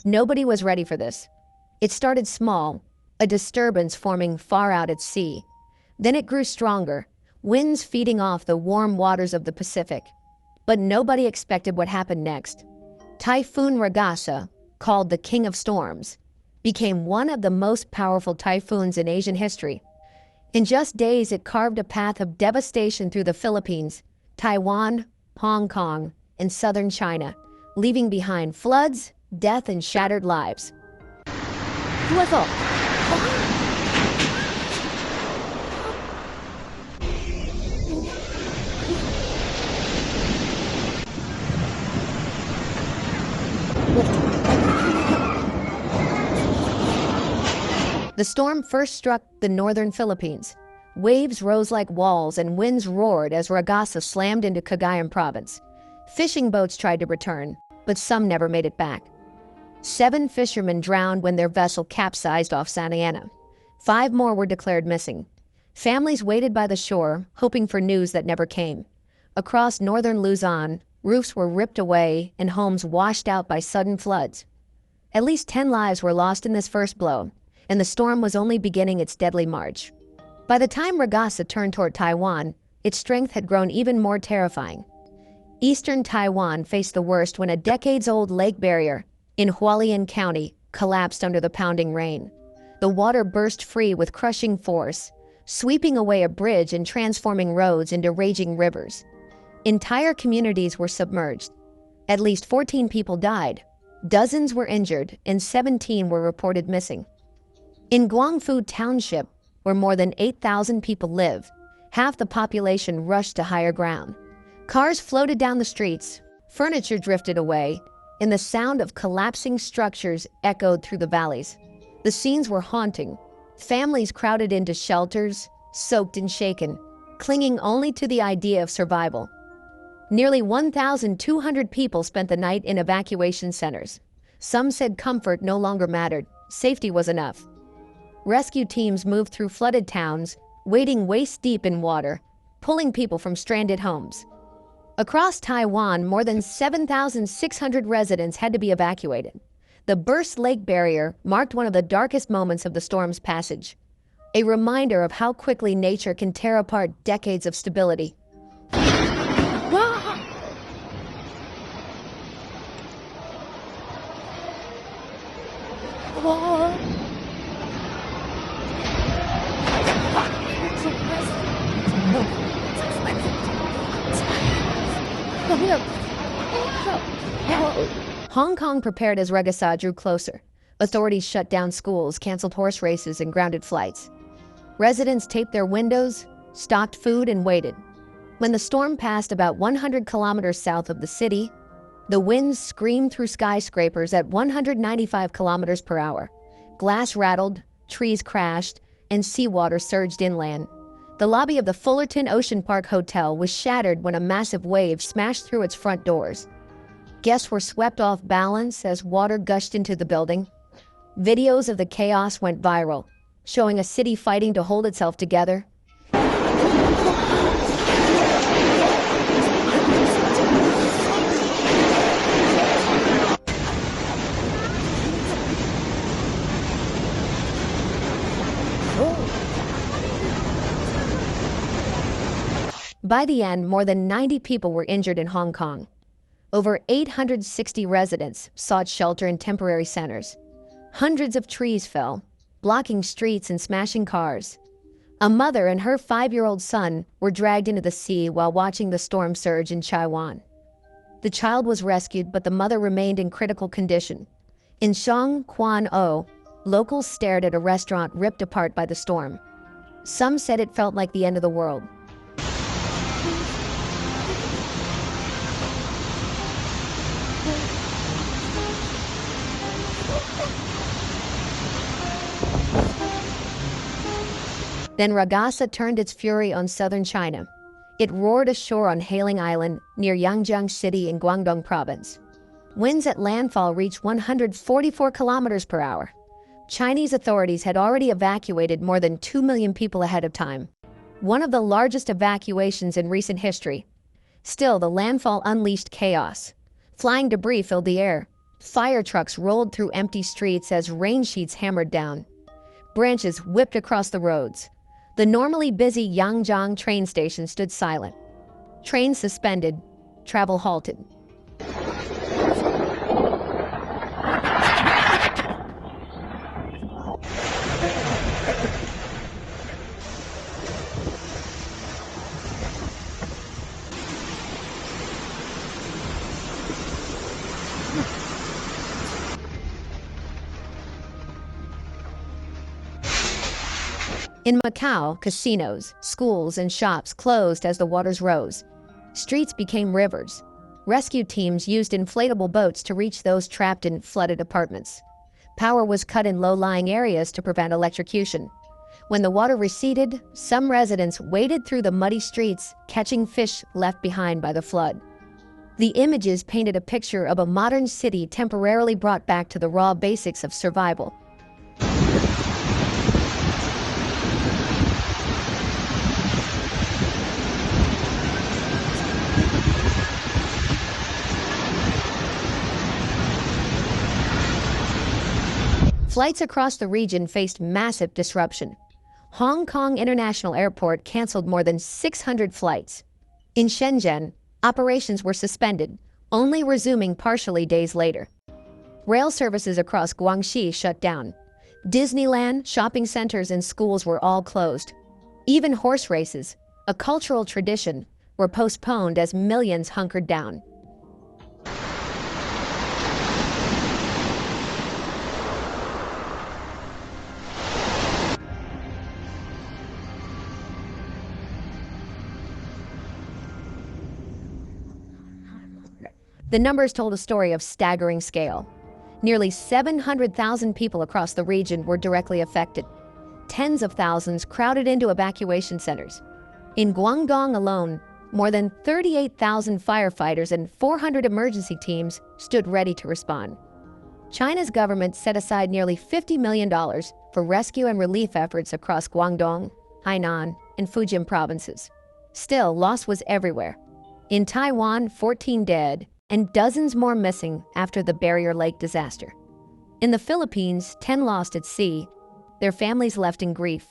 Nobody was ready for this. It started small, a disturbance forming far out at sea. Then it grew stronger, winds feeding off the warm waters of the Pacific. But nobody expected what happened next. Typhoon Ragasa, called the King of Storms, became one of the most powerful typhoons in Asian history. In just days, it carved a path of devastation through the Philippines, Taiwan, Hong Kong, and southern China, leaving behind floods, death, and shattered lives. The storm first struck the northern Philippines. Waves rose like walls and winds roared as Ragasa slammed into Cagayan province. Fishing boats tried to return, but some never made it back. 7 fishermen drowned when their vessel capsized off Santa Ana. 5 more were declared missing. Families waited by the shore, hoping for news that never came. Across northern Luzon, roofs were ripped away and homes washed out by sudden floods. At least 10 lives were lost in this first blow, and the storm was only beginning its deadly march. By the time Ragasa turned toward Taiwan, its strength had grown even more terrifying. Eastern Taiwan faced the worst when a decades-old lake barrier in Hualien County collapsed under the pounding rain. The water burst free with crushing force, sweeping away a bridge and transforming roads into raging rivers. Entire communities were submerged. At least 14 people died, dozens were injured, and 17 were reported missing. In Guangfu Township, where more than 8,000 people live, half the population rushed to higher ground. Cars floated down the streets, furniture drifted away, and the sound of collapsing structures echoed through the valleys. The scenes were haunting. Families crowded into shelters, soaked and shaken, clinging only to the idea of survival. Nearly 1,200 people spent the night in evacuation centers. Some said comfort no longer mattered, safety was enough. Rescue teams moved through flooded towns, wading waist-deep in water, pulling people from stranded homes. Across Taiwan, more than 7,600 residents had to be evacuated. The burst lake barrier marked one of the darkest moments of the storm's passage, a reminder of how quickly nature can tear apart decades of stability. Hong Kong prepared as Ragasa drew closer. Authorities shut down schools, canceled horse races, and grounded flights. Residents taped their windows, stocked food, and waited. When the storm passed about 100 kilometers south of the city, the winds screamed through skyscrapers at 195 kilometers per hour. Glass rattled, trees crashed, and seawater surged inland. The lobby of the Fullerton Ocean Park Hotel was shattered when a massive wave smashed through its front doors. Guests were swept off balance as water gushed into the building. Videos of the chaos went viral, showing a city fighting to hold itself together. By the end, more than 90 people were injured in Hong Kong. Over 860 residents sought shelter in temporary centers. Hundreds of trees fell, blocking streets and smashing cars. A mother and her 5-year-old son were dragged into the sea while watching the storm surge in Taiwan. The child was rescued, but the mother remained in critical condition. In Shang Quan O, locals stared at a restaurant ripped apart by the storm. Some said it felt like the end of the world. Then Ragasa turned its fury on southern China. It roared ashore on Hailing Island near Yangjiang City in Guangdong Province. Winds at landfall reached 144 kilometers per hour. Chinese authorities had already evacuated more than 2 million people ahead of time, one of the largest evacuations in recent history. Still, the landfall unleashed chaos. Flying debris filled the air, Fire trucks rolled through empty streets as rain sheets hammered down. Branches whipped across the roads. The normally busy Yangjiang train station stood silent. Trains suspended, travel halted. In Macau, casinos, schools, and shops closed as the waters rose. Streets became rivers. Rescue teams used inflatable boats to reach those trapped in flooded apartments. Power was cut in low-lying areas to prevent electrocution. When the water receded, some residents waded through the muddy streets, catching fish left behind by the flood. The images painted a picture of a modern city temporarily brought back to the raw basics of survival. Flights across the region faced massive disruption. Hong Kong International Airport canceled more than 600 flights. In Shenzhen, operations were suspended, only resuming partially days later. Rail services across Guangxi shut down. Disneyland, shopping centers, and schools were all closed. Even horse races, a cultural tradition, were postponed as millions hunkered down. The numbers told a story of staggering scale. Nearly 700,000 people across the region were directly affected. Tens of thousands crowded into evacuation centers. In Guangdong alone, more than 38,000 firefighters and 400 emergency teams stood ready to respond. China's government set aside nearly $50 million for rescue and relief efforts across Guangdong, Hainan, and Fujian provinces. Still, loss was everywhere. In Taiwan, 14 dead, and dozens more missing after the Barrier Lake disaster. In the Philippines, 10 lost at sea, their families left in grief.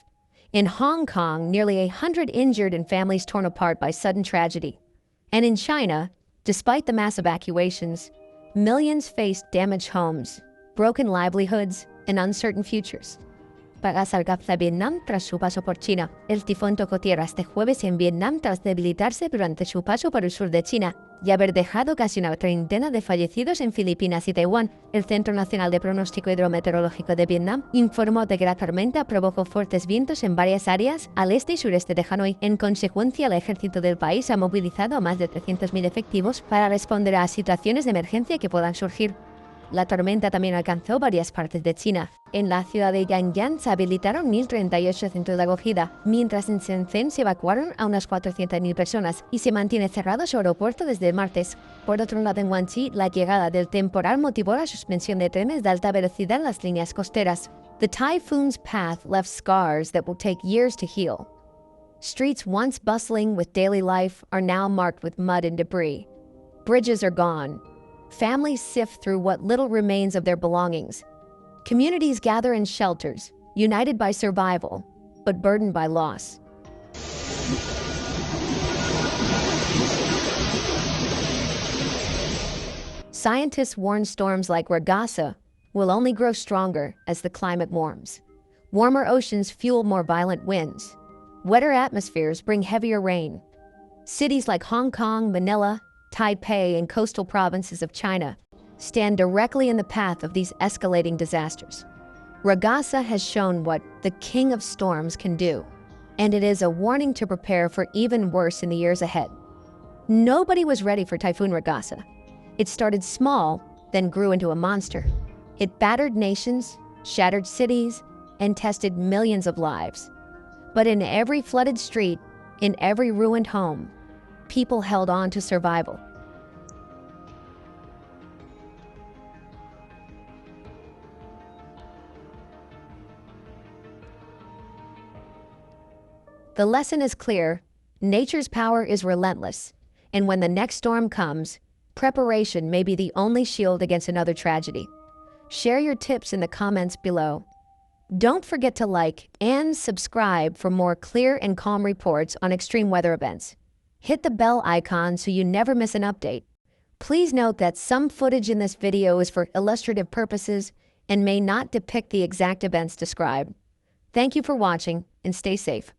In Hong Kong, nearly 100 injured and families torn apart by sudden tragedy. And in China, despite the mass evacuations, millions faced damaged homes, broken livelihoods, and uncertain futures. Para salvarse a Vietnam tras su paso por China. El tifón tocó tierra este jueves en Vietnam tras debilitarse durante su paso por el sur de China y haber dejado casi una treintena de fallecidos en Filipinas y Taiwán. El Centro Nacional de Pronóstico Hidrometeorológico de Vietnam informó de que la tormenta provocó fuertes vientos en varias áreas al este y sureste de Hanoi. En consecuencia, el ejército del país ha movilizado a más de 300.000 efectivos para responder a situaciones de emergencia que puedan surgir. La tormenta también alcanzó varias partes de China. En la ciudad de Yangyang se habilitaron 1.038 centros de acogida, mientras en Shenzhen se evacuaron a unas 400.000 personas y se mantiene cerrado su aeropuerto desde el martes. Por otro lado, en Guangxi, la llegada del temporal motivó la suspensión de trenes de alta velocidad en las líneas costeras. The typhoon's path left scars that will take years to heal. Streets once bustling with daily life are now marked with mud and debris. Bridges are gone. Families sift through what little remains of their belongings. Communities gather in shelters, united by survival, but burdened by loss. Scientists warn storms like Ragasa will only grow stronger as the climate warms. Warmer oceans fuel more violent winds. Wetter atmospheres bring heavier rain. Cities like Hong Kong, Manila, Taipei, and coastal provinces of China stand directly in the path of these escalating disasters. Ragasa has shown what the king of storms can do, and it is a warning to prepare for even worse in the years ahead. Nobody was ready for Typhoon Ragasa. It started small, then grew into a monster. It battered nations, shattered cities, and tested millions of lives. But in every flooded street, in every ruined home, people held on to survival. The lesson is clear: nature's power is relentless, and when the next storm comes, Preparation may be the only shield against another tragedy. Share your tips in the comments below. Don't forget to like and subscribe for more clear and calm reports on extreme weather events. Hit the bell icon so you never miss an update. Please note that some footage in this video is for illustrative purposes and may not depict the exact events described. Thank you for watching and stay safe.